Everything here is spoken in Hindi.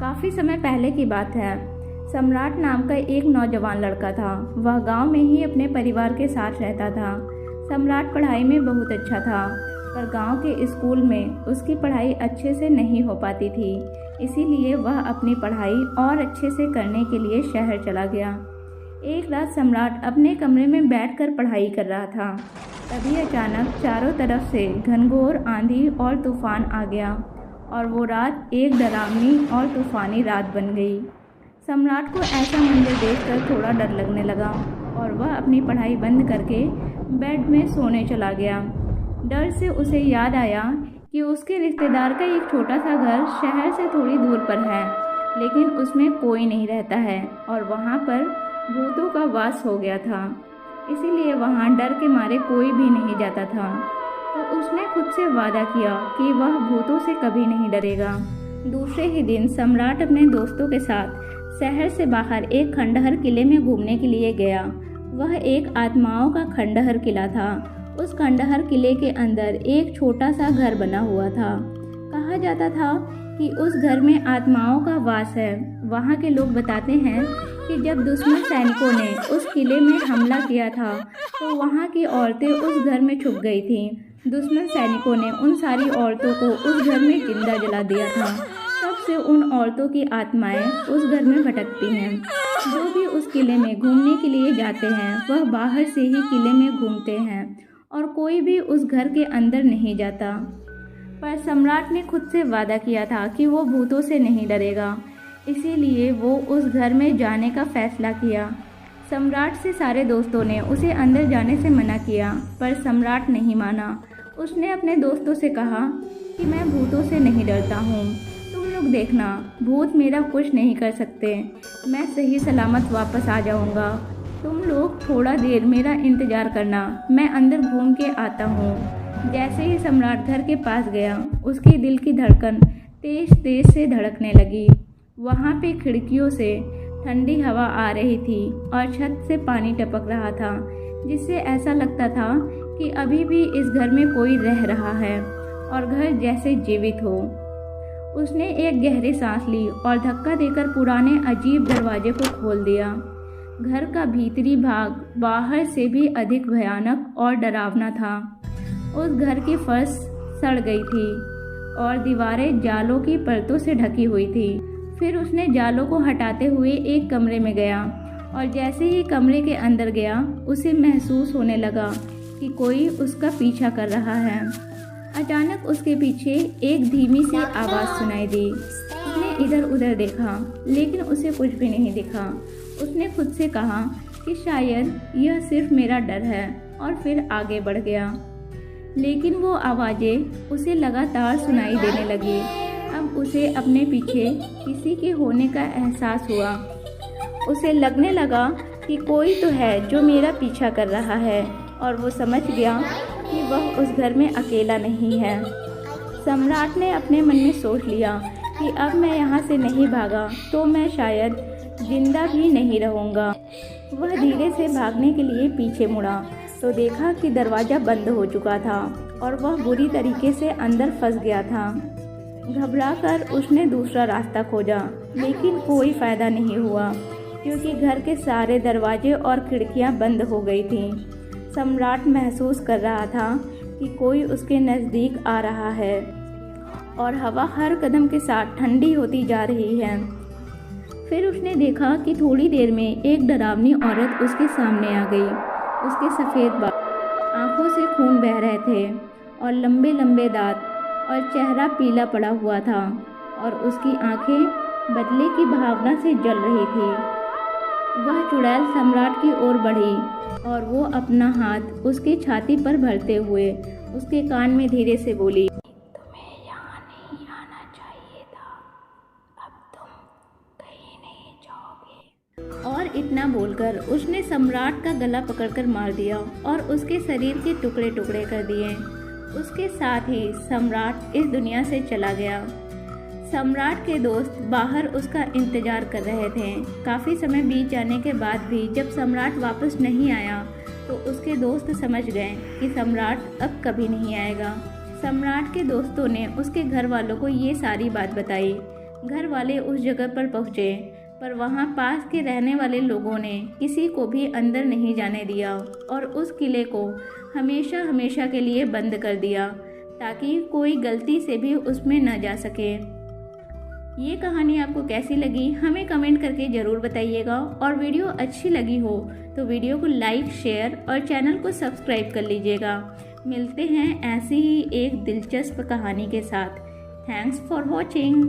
काफ़ी समय पहले की बात है। सम्राट नाम का एक नौजवान लड़का था। वह गांव में ही अपने परिवार के साथ रहता था। सम्राट पढ़ाई में बहुत अच्छा था, पर गांव के स्कूल में उसकी पढ़ाई अच्छे से नहीं हो पाती थी। इसीलिए वह अपनी पढ़ाई और अच्छे से करने के लिए शहर चला गया। एक रात सम्राट अपने कमरे में बैठकर पढ़ाई कर रहा था। तभी अचानक चारों तरफ से घनघोर आंधी और तूफान आ गया और वो रात एक डरावनी और तूफानी रात बन गई। सम्राट को ऐसा मंजर देखकर थोड़ा डर लगने लगा और वह अपनी पढ़ाई बंद करके बेड में सोने चला गया। डर से उसे याद आया कि उसके रिश्तेदार का एक छोटा सा घर शहर से थोड़ी दूर पर है, लेकिन उसमें कोई नहीं रहता है और वहाँ पर भूतों का वास हो गया था। इसीलिए वहाँ डर के मारे कोई भी नहीं जाता था। तो उसने खुद से वादा किया कि वह भूतों से कभी नहीं डरेगा। दूसरे ही दिन सम्राट अपने दोस्तों के साथ शहर से बाहर एक खंडहर किले में घूमने के लिए गया। वह एक आत्माओं का खंडहर किला था। उस खंडहर किले के अंदर एक छोटा सा घर बना हुआ था। कहा जाता था कि उस घर में आत्माओं का वास है। वहाँ के लोग बताते हैं कि जब दुश्मन सैनिकों ने उस किले में हमला किया था तो वहाँ की औरतें उस घर में छुप गई थीं। दुश्मन सैनिकों ने उन सारी औरतों को उस घर में जिंदा जला दिया था। तब से उन औरतों की आत्माएं उस घर में भटकती हैं। जो भी उस किले में घूमने के लिए जाते हैं वह बाहर से ही किले में घूमते हैं और कोई भी उस घर के अंदर नहीं जाता। पर सम्राट ने खुद से वादा किया था कि वो भूतों से नहीं डरेगा। इसीलिए वो उस घर में जाने का फैसला किया। सम्राट से सारे दोस्तों ने उसे अंदर जाने से मना किया, पर सम्राट नहीं माना। उसने अपने दोस्तों से कहा कि मैं भूतों से नहीं डरता हूँ, तुम लोग देखना, भूत मेरा कुछ नहीं कर सकते। मैं सही सलामत वापस आ जाऊँगा। तुम लोग थोड़ा देर मेरा इंतज़ार करना, मैं अंदर घूम के आता हूँ। जैसे ही सम्राट घर के पास गया, उसके दिल की धड़कन तेज तेज से धड़कने लगी। वहाँ पे खिड़कियों से ठंडी हवा आ रही थी और छत से पानी टपक रहा था, जिससे ऐसा लगता था कि अभी भी इस घर में कोई रह रहा है और घर जैसे जीवित हो। उसने एक गहरी सांस ली और धक्का देकर पुराने अजीब दरवाजे को खोल दिया। घर का भीतरी भाग बाहर से भी अधिक भयानक और डरावना था। उस घर की फर्श सड़ गई थी और दीवारें जालों की परतों से ढकी हुई थी। फिर उसने जालों को हटाते हुए एक कमरे में गया और जैसे ही कमरे के अंदर गया, उसे महसूस होने लगा कि कोई उसका पीछा कर रहा है। अचानक उसके पीछे एक धीमी सी आवाज़ सुनाई दी। उसने इधर उधर देखा, लेकिन उसे कुछ भी नहीं दिखा। उसने खुद से कहा कि शायद यह सिर्फ मेरा डर है और फिर आगे बढ़ गया। लेकिन वो आवाज़ें उसे लगातार सुनाई देने लगी। अब उसे अपने पीछे किसी के होने का एहसास हुआ। उसे लगने लगा कि कोई तो है जो मेरा पीछा कर रहा है और वो समझ गया कि वह उस घर में अकेला नहीं है। सम्राट ने अपने मन में सोच लिया कि अब मैं यहाँ से नहीं भागा तो मैं शायद जिंदा भी नहीं रहूँगा। वह धीरे से भागने के लिए पीछे मुड़ा तो देखा कि दरवाज़ा बंद हो चुका था और वह बुरी तरीके से अंदर फंस गया था। घबराकर उसने दूसरा रास्ता खोजा, लेकिन कोई फ़ायदा नहीं हुआ क्योंकि घर के सारे दरवाजे और खिड़कियां बंद हो गई थीं। सम्राट महसूस कर रहा था कि कोई उसके नज़दीक आ रहा है और हवा हर कदम के साथ ठंडी होती जा रही है। फिर उसने देखा कि थोड़ी देर में एक डरावनी औरत उसके सामने आ गई। उसके सफ़ेद बाल, आंखों से खून बह रहे थे और लंबे लंबे दांत और चेहरा पीला पड़ा हुआ था और उसकी आंखें बदले की भावना से जल रही थी। वह चुड़ैल सम्राट की ओर बढ़ी और वो अपना हाथ उसकी छाती पर भरते हुए उसके कान में धीरे से बोली, तुम्हें यहाँ नहीं आना चाहिए था, अब तुम कहीं नहीं जाओगे। और इतना बोलकर उसने सम्राट का गला पकड़कर मार दिया और उसके शरीर के टुकड़े टुकड़े कर दिए। उसके साथ ही सम्राट इस दुनिया से चला गया। सम्राट के दोस्त बाहर उसका इंतजार कर रहे थे। काफ़ी समय बीत जाने के बाद भी जब सम्राट वापस नहीं आया तो उसके दोस्त समझ गए कि सम्राट अब कभी नहीं आएगा। सम्राट के दोस्तों ने उसके घर वालों को ये सारी बात बताई। घर वाले उस जगह पर पहुँचे, पर वहाँ पास के रहने वाले लोगों ने किसी को भी अंदर नहीं जाने दिया और उस किले को हमेशा हमेशा के लिए बंद कर दिया, ताकि कोई गलती से भी उसमें न जा सके। ये कहानी आपको कैसी लगी हमें कमेंट करके ज़रूर बताइएगा, और वीडियो अच्छी लगी हो तो वीडियो को लाइक, शेयर और चैनल को सब्सक्राइब कर लीजिएगा। मिलते हैं ऐसी ही एक दिलचस्प कहानी के साथ। Thanks for watching.